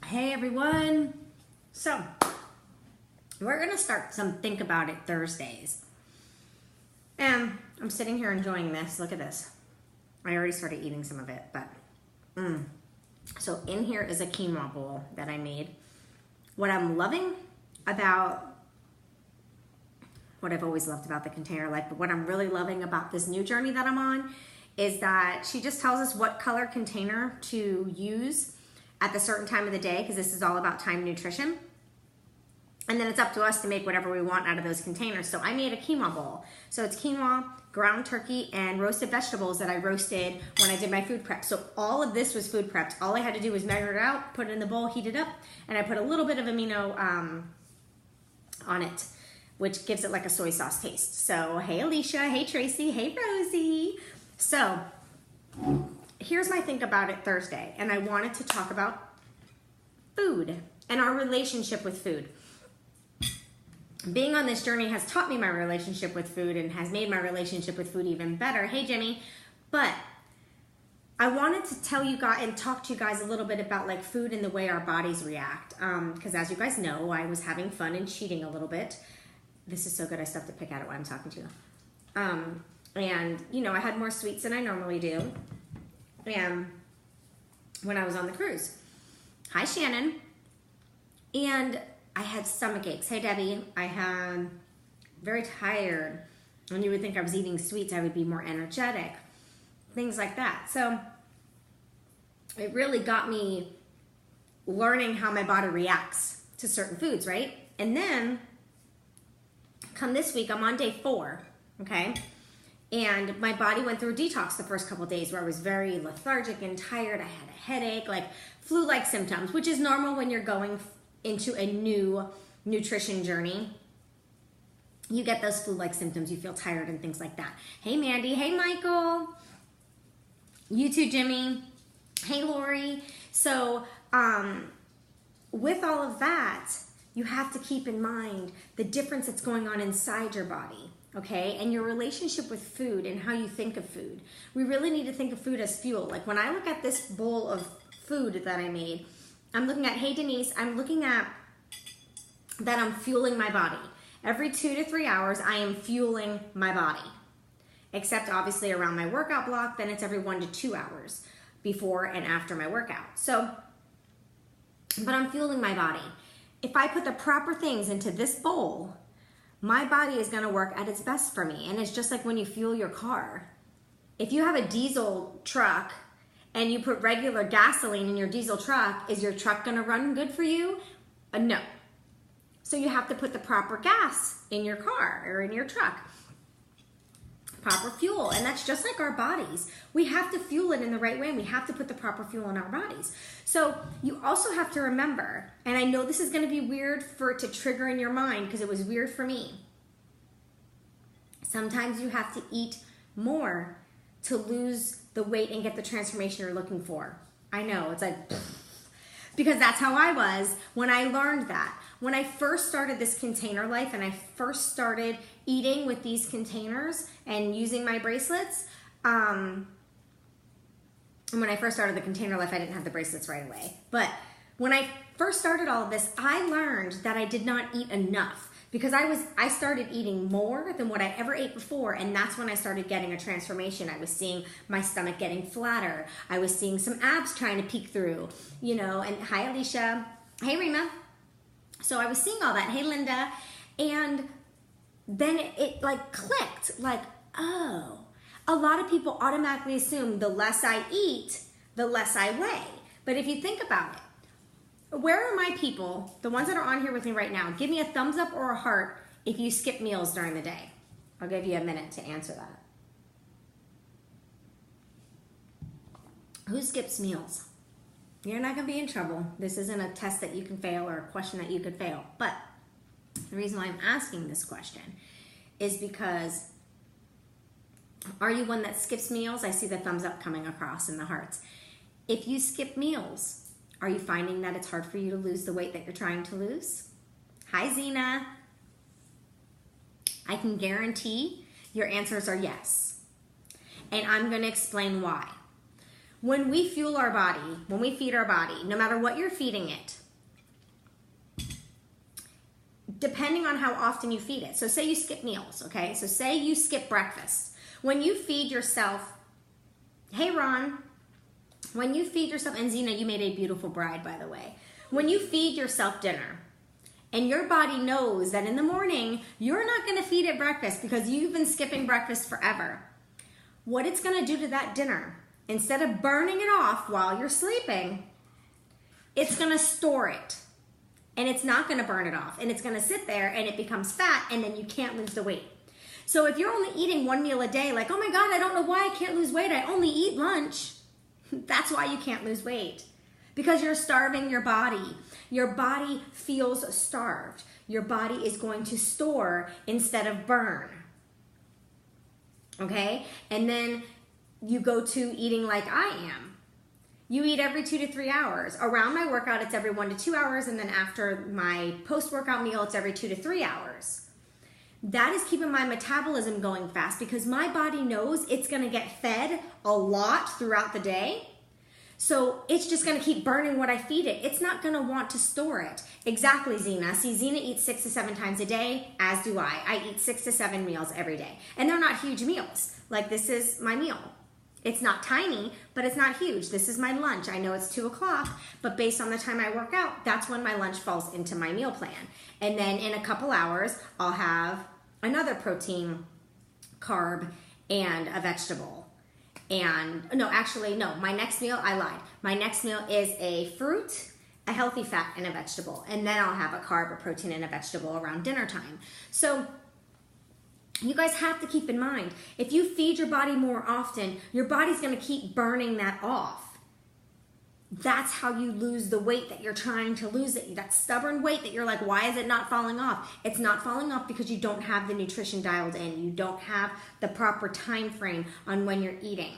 Hey everyone. So, we're going to start some Think About It Thursdays. And I'm sitting here enjoying this. Look at this. I already started eating some of it, but So in here is a quinoa bowl that I made. What I'm loving about what I've always loved about the container life, but what I'm really loving about this new journey that I'm on is that she just tells us what color container to use at the certain time of the day, because this is all about time nutrition. And then it's up to us to make whatever we want out of those containers. So I made a quinoa bowl. So it's quinoa, ground turkey, and roasted vegetables that I roasted when I did my food prep. So all of this was food prepped. All I had to do was measure it out, put it in the bowl, heat it up, and I put a little bit of amino on it, which gives it like a soy sauce taste. So hey Alicia, hey Tracy, hey Rosie. So here's my Think About It Thursday, and I wanted to talk about food and our relationship with food. Being on this journey has taught me my relationship with food and has made my relationship with food even better. Hey Jimmy. But I wanted to tell you guys and talk to you guys a little bit about like food and the way our bodies react. Because as you guys know, I was having fun and cheating a little bit. This is so good, I still have to pick at it while I'm talking to you. And you know, I had more sweets than I normally do. And when I was on the cruise. Hi Shannon. And I had stomach aches. Hey Debbie, I had very tired. When you would think I was eating sweets, I would be more energetic. Things like that. So it really got me learning how my body reacts to certain foods, right? And then come this week, I'm on day 4, okay? And my body went through a detox the first couple of days where I was very lethargic and tired. I had a headache, like flu-like symptoms, which is normal when you're going into a new nutrition journey. You get those flu-like symptoms, you feel tired and things like that. Hey Mandy, hey Michael. You too, Jimmy. Hey Lori. So with all of that, you have to keep in mind the difference that's going on inside your body. Okay, and your relationship with food and how you think of food. We really need to think of food as fuel. Like when I look at this bowl of food that I made, I'm looking at, hey Denise, I'm looking at that I'm fueling my body. Every 2 to 3 hours, I am fueling my body. Except obviously around my workout block, then it's every 1 to 2 hours before and after my workout. So, but I'm fueling my body. If I put the proper things into this bowl, my body is gonna work at its best for me. And it's just like when you fuel your car. If you have a diesel truck and you put regular gasoline in your diesel truck, is your truck gonna run good for you? No. So you have to put the proper gas in your car or in your truck. Proper fuel, and that's just like our bodies. We have to fuel it in the right way, and we have to put the proper fuel in our bodies. So you also have to remember, and I know this is gonna be weird for it to trigger in your mind because it was weird for me. Sometimes you have to eat more to lose the weight and get the transformation you're looking for. I know, it's like, because that's how I was when I learned that. When I first started this container life and I first started eating with these containers and using my bracelets, and when I first started the container life, I didn't have the bracelets right away. But when I first started all of this, I learned that I did not eat enough because I started eating more than what I ever ate before, and that's when I started getting a transformation. I was seeing my stomach getting flatter. I was seeing some abs trying to peek through, you know, and hi Alicia. Hey Rima. So I was seeing all that. Hey Linda. And then it like clicked, like, oh, a lot of people automatically assume the less I eat, the less I weigh. But if you think about it, where are my people, the ones that are on here with me right now? Give me a thumbs up or a heart if you skip meals during the day. I'll give you a minute to answer that. Who skips meals? You're not gonna be in trouble. This isn't a test that you can fail or a question that you could fail. But the reason why I'm asking this question is because, are you one that skips meals? I see the thumbs up coming across and the hearts. If you skip meals, are you finding that it's hard for you to lose the weight that you're trying to lose? Hi, Zena. I can guarantee your answers are yes. And I'm gonna explain why. When we fuel our body, when we feed our body, no matter what you're feeding it, depending on how often you feed it. So say you skip meals, okay? So say you skip breakfast. When you feed yourself, hey Ron, when you feed yourself, and Zena, you made a beautiful bride, by the way. When you feed yourself dinner, and your body knows that in the morning, you're not gonna feed it breakfast because you've been skipping breakfast forever. What it's gonna do to that dinner, instead of burning it off while you're sleeping, it's gonna store it. And it's not gonna burn it off. And it's gonna sit there and it becomes fat and then you can't lose the weight. So if you're only eating one meal a day, like, oh my God, I don't know why I can't lose weight. I only eat lunch. That's why you can't lose weight. Because you're starving your body. Your body feels starved. Your body is going to store instead of burn. Okay? And then you go to eating like I am. You eat every 2 to 3 hours. Around my workout, it's every 1 to 2 hours. And then after my post-workout meal, it's every 2 to 3 hours. That is keeping my metabolism going fast because my body knows it's going to get fed a lot throughout the day. So it's just going to keep burning what I feed it. It's not going to want to store it. Exactly, Zena. See, Zena eats 6 to 7 times a day, as do I. I eat 6 to 7 meals every day. And they're not huge meals. Like, this is my meal. It's not tiny, but it's not huge. This is my lunch. I know it's 2 o'clock, but based on the time I work out, that's when my lunch falls into my meal plan. And then in a couple hours, I'll have another protein, carb, and a vegetable. And no, my next meal, I lied. My next meal is a fruit, a healthy fat, and a vegetable. And then I'll have a carb, a protein, and a vegetable around dinner time. So you guys have to keep in mind, if you feed your body more often, your body's going to keep burning that off. That's how you lose the weight that you're trying to lose. That stubborn weight that you're like, why is it not falling off? It's not falling off because you don't have the nutrition dialed in. You don't have the proper time frame on when you're eating.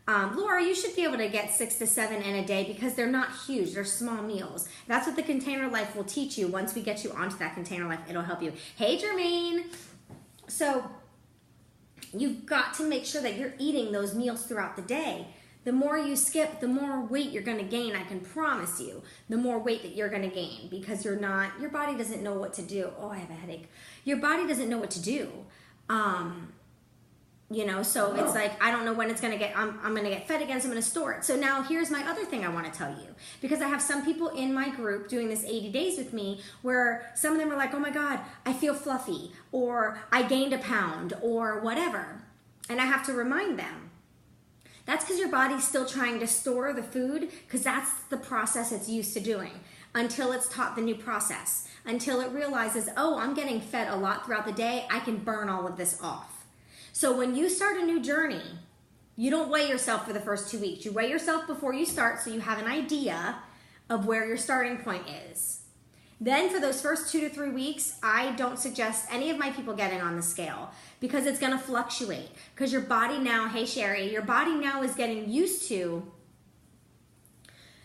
Laura, you should be able to get 6 to 7 in a day because they're not huge. They're small meals. That's what the Container Life will teach you. Once we get you onto that Container Life, it'll help you. Hey, Jermaine. So you've got to make sure that you're eating those meals throughout the day. The more you skip, the more weight you're going to gain. I can promise you, the more weight that you're going to gain because your body doesn't know what to do. Oh, I have a headache. Your body doesn't know what to do. So it's like, I don't know when it's going to get, I'm going to get fed again, so I'm going to store it. So now here's my other thing I want to tell you, because I have some people in my group doing this 80 days with me where some of them are like, oh my God, I feel fluffy, or I gained a pound, or whatever. And I have to remind them, that's because your body's still trying to store the food, because that's the process it's used to doing until it's taught the new process, until it realizes, oh, I'm getting fed a lot throughout the day. I can burn all of this off. So when you start a new journey, you don't weigh yourself for the first 2 weeks. You weigh yourself before you start so you have an idea of where your starting point is. Then for those first 2 to 3 weeks, I don't suggest any of my people getting on the scale because it's going to fluctuate. Because your body now, hey Sherry, your body now is getting used to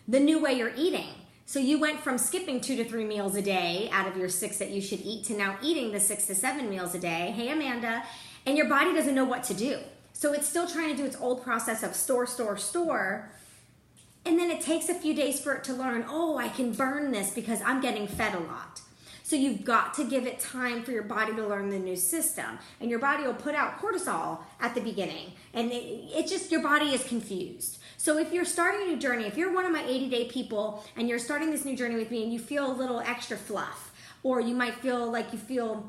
the new way you're eating. So you went from skipping 2 to 3 meals a day out of your 6 that you should eat to now eating the 6 to 7 meals a day. Hey Amanda. And your body doesn't know what to do. So it's still trying to do its old process of store, store, store. And then it takes a few days for it to learn, oh, I can burn this because I'm getting fed a lot. So you've got to give it time for your body to learn the new system. And your body will put out cortisol at the beginning. And it just, your body is confused. So if you're starting a new journey, if you're one of my 80-day people and you're starting this new journey with me and you feel a little extra fluff, or you might feel like you feel,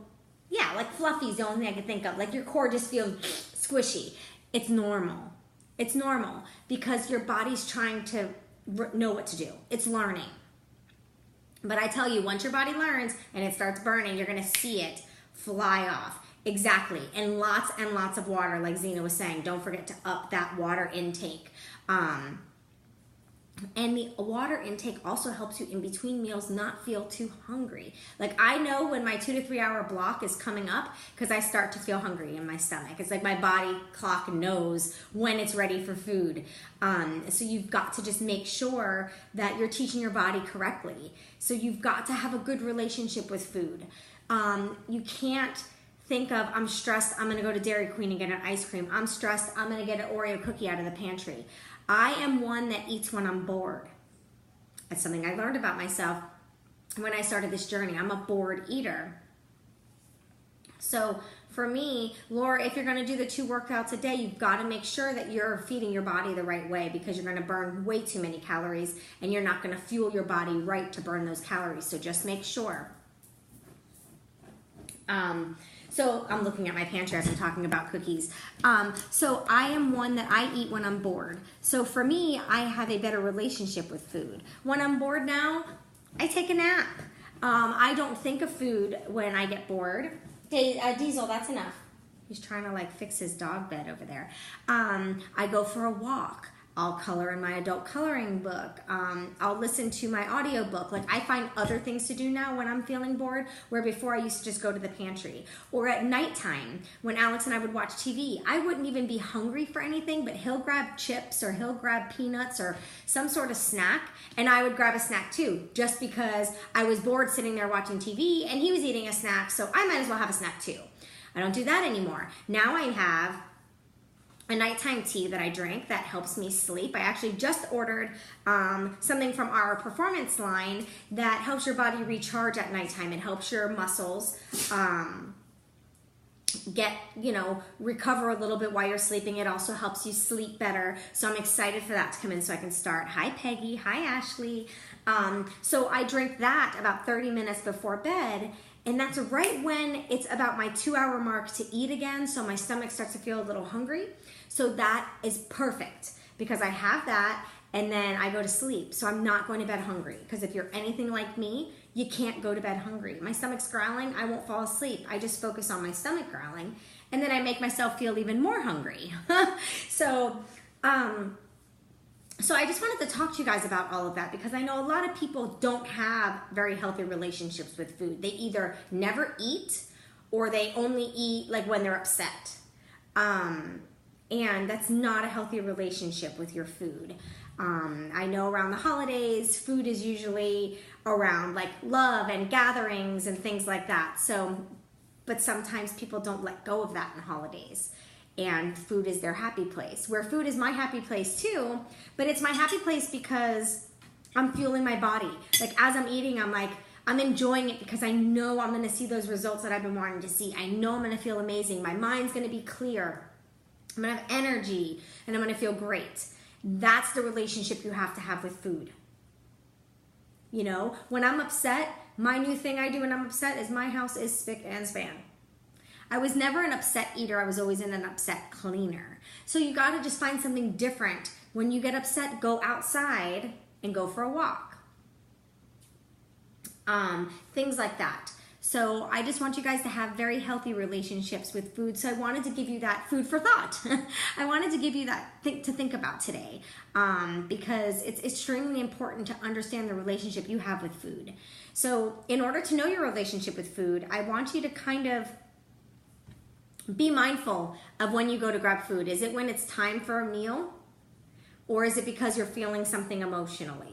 yeah, like fluffy is the only thing I can think of. Like your core just feels squishy. It's normal. It's normal because your body's trying to know what to do. It's learning. But I tell you, once your body learns and it starts burning, you're going to see it fly off. Exactly. And lots of water, like Zena was saying. Don't forget to up that water intake. And the water intake also helps you in between meals not feel too hungry. Like I know when my 2 to 3 hour block is coming up because I start to feel hungry in my stomach. It's like my body clock knows when it's ready for food. So you've got to just make sure that you're teaching your body correctly. So you've got to have a good relationship with food. You can't think of, I'm stressed, I'm gonna go to Dairy Queen and get an ice cream. I'm stressed, I'm gonna get an Oreo cookie out of the pantry. I am one that eats when I'm bored. That's something I learned about myself when I started this journey. I'm a bored eater. So for me, Laura, if you're gonna do the 2 workouts a day, you've gotta make sure that you're feeding your body the right way, because you're gonna burn way too many calories and you're not gonna fuel your body right to burn those calories. So just make sure. So I'm looking at my pantry as I'm talking about cookies. So I am one that I eat when I'm bored. So for me, I have a better relationship with food. When I'm bored now, I take a nap. I don't think of food when I get bored. Hey, Diesel, that's enough. He's trying to like fix his dog bed over there. I go for a walk. I'll color in my adult coloring book. I'll listen to my audio book. Like, I find other things to do now when I'm feeling bored, where before I used to just go to the pantry. Or at nighttime, when Alex and I would watch TV, I wouldn't even be hungry for anything, but he'll grab chips or he'll grab peanuts or some sort of snack, and I would grab a snack too, just because I was bored sitting there watching TV and he was eating a snack, so I might as well have a snack too. I don't do that anymore. Now I have a nighttime tea that I drink that helps me sleep. I actually just ordered something from our performance line that helps your body recharge at nighttime. It helps your muscles recover a little bit while you're sleeping. It also helps you sleep better. So I'm excited for that to come in so I can start. Hi, Peggy. Hi, Ashley. So I drink that about 30 minutes before bed. And that's right when it's about my 2-hour mark to eat again. So my stomach starts to feel a little hungry. So that is perfect, because I have that and then I go to sleep. So I'm not going to bed hungry, because if you're anything like me, you can't go to bed hungry. My stomach's growling, I won't fall asleep. I just focus on my stomach growling, and then I make myself feel even more hungry. So I just wanted to talk to you guys about all of that, because I know a lot of people don't have very healthy relationships with food. They either never eat or they only eat like when they're upset. And that's not a healthy relationship with your food. I know around the holidays, food is usually around like love and gatherings and things like that. So, but sometimes people don't let go of that in holidays. And food is their happy place, where food is my happy place too, but it's my happy place because I'm fueling my body. Like, as I'm eating, I'm enjoying it because I know I'm gonna see those results that I've been wanting to see. I know I'm gonna feel amazing. My mind's gonna be clear. I'm gonna have energy and I'm gonna feel great. That's the relationship you have to have with food. You know, when I'm upset, my new thing I do when I'm upset is my house is spick and span. I was never an upset eater. I was always an upset cleaner. So you got to just find something different. When you get upset, go outside and go for a walk. Things like that. So I just want you guys to have very healthy relationships with food. So I wanted to give you that food for thought. I wanted to give you that to think about today, because it's extremely important to understand the relationship you have with food. So in order to know your relationship with food, I want you to kind of be mindful of when you go to grab food. Is it when it's time for a meal? Or is it because you're feeling something emotionally?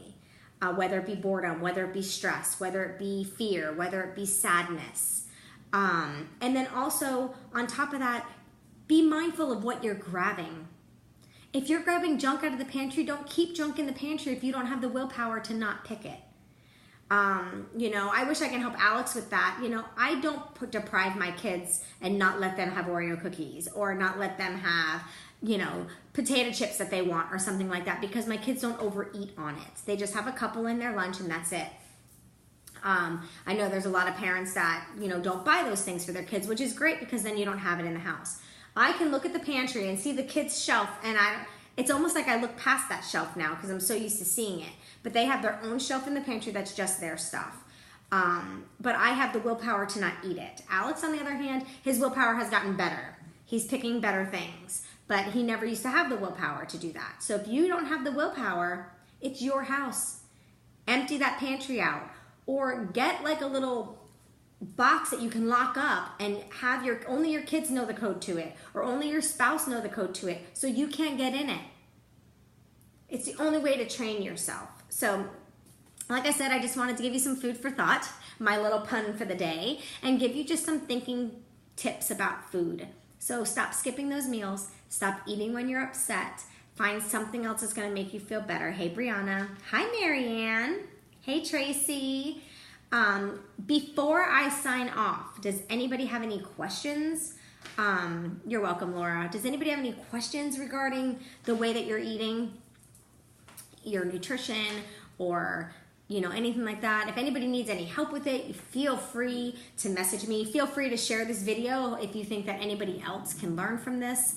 Whether it be boredom, whether it be stress, whether it be fear, whether it be sadness. And then also, on top of that, be mindful of what you're grabbing. If you're grabbing junk out of the pantry, don't keep junk in the pantry if you don't have the willpower to not pick it. I wish I can help Alex with that. I don't deprive my kids and not let them have Oreo cookies, or not let them have, potato chips that they want or something like that, because my kids don't overeat on it. They just have a couple in their lunch and that's it. I know there's a lot of parents that, don't buy those things for their kids, which is great, because then you don't have it in the house. I can look at the pantry and see the kids' shelf, and it's almost like I look past that shelf now because I'm so used to seeing it. But they have their own shelf in the pantry that's just their stuff. But I have the willpower to not eat it. Alex, on the other hand, his willpower has gotten better. He's picking better things, but he never used to have the willpower to do that. So if you don't have the willpower, it's your house. Empty that pantry out, or get like a little box that you can lock up and have only your kids know the code to it, or only your spouse know the code to it, so you can't get in it. It's the only way to train yourself. So, like I said, I just wanted to give you some food for thought, my little pun for the day, and give you just some thinking tips about food. So stop skipping those meals. Stop eating when you're upset. Find something else that's going to make you feel better. Hey, Brianna. Hi, Marianne. Hey, Tracy. Before I sign off, does anybody have any questions? You're welcome, Laura. Does anybody have any questions regarding the way that you're eating, your nutrition, or anything like that? If anybody needs any help with it, feel free to message me. Feel free to share this video if you think that anybody else can learn from this.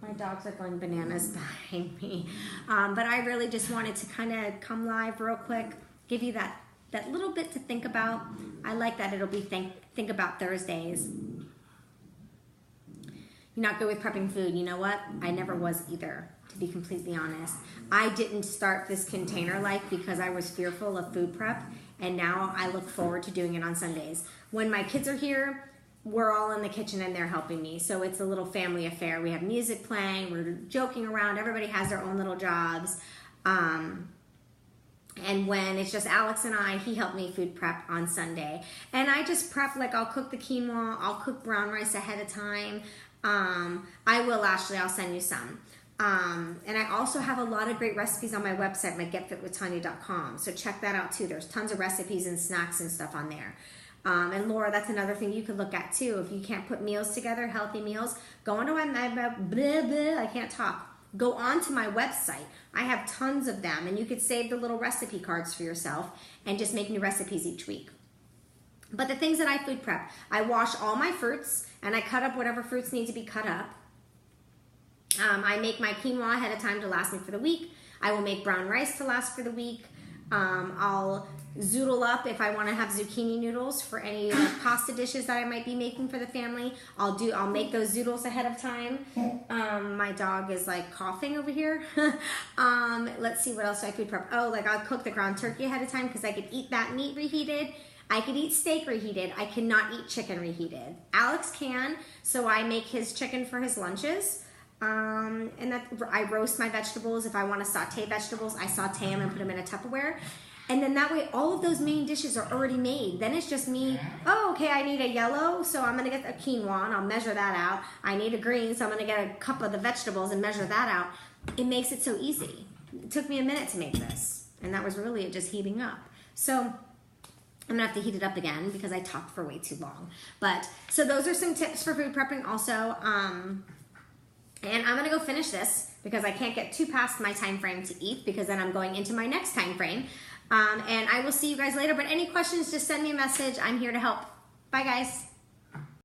My dogs are going bananas behind me. But I really just wanted to kind of come live real quick, give you that little bit to think about. I like that it'll be think about Thursdays. You're not good with prepping food. You know what? I never was either, to be completely honest. I didn't start this container life because I was fearful of food prep, and now I look forward to doing it on Sundays. When my kids are here, we're all in the kitchen and they're helping me. So it's a little family affair. We have music playing, we're joking around, everybody has their own little jobs. And when it's just Alex and I, he helped me food prep on Sunday. And I just prep, like I'll cook the quinoa, I'll cook brown rice ahead of time. I will, Ashley, I'll send you some. And I also have a lot of great recipes on my website, my getfitwithtanya.com. So check that out too. There's tons of recipes and snacks and stuff on there. And Laura, that's another thing you can look at too. If you can't put meals together, healthy meals, go onto I can't talk. Go on to my website. I have tons of them, and you could save the little recipe cards for yourself and just make new recipes each week. But the things that I food prep, I wash all my fruits and I cut up whatever fruits need to be cut up. I make my quinoa ahead of time to last me for the week. I will make brown rice to last for the week. I'll zoodle up if I want to have zucchini noodles for any pasta dishes that I might be making for the family. I'll make those zoodles ahead of time. My dog is like coughing over here. Let's see what else I food prep. Oh, like I'll cook the ground turkey ahead of time because I could eat that meat reheated. I could eat steak reheated. I cannot eat chicken reheated. Alex can, so I make his chicken for his lunches. And that I roast my vegetables. If I want to saute vegetables, I saute them and put them in a Tupperware. And then that way all of those main dishes are already made. Then it's just me, oh, okay, I need a yellow, so I'm going to get a quinoa and I'll measure that out. I need a green, so I'm going to get a cup of the vegetables and measure that out. It makes it so easy. It took me a minute to make this, and that was really it just heating up. So I'm going to have to heat it up again because I talked for way too long. But so those are some tips for food prepping also. And I'm gonna go finish this because I can't get too past my time frame to eat because then I'm going into my next time frame. And I will see you guys later. But any questions, just send me a message. I'm here to help. Bye, guys.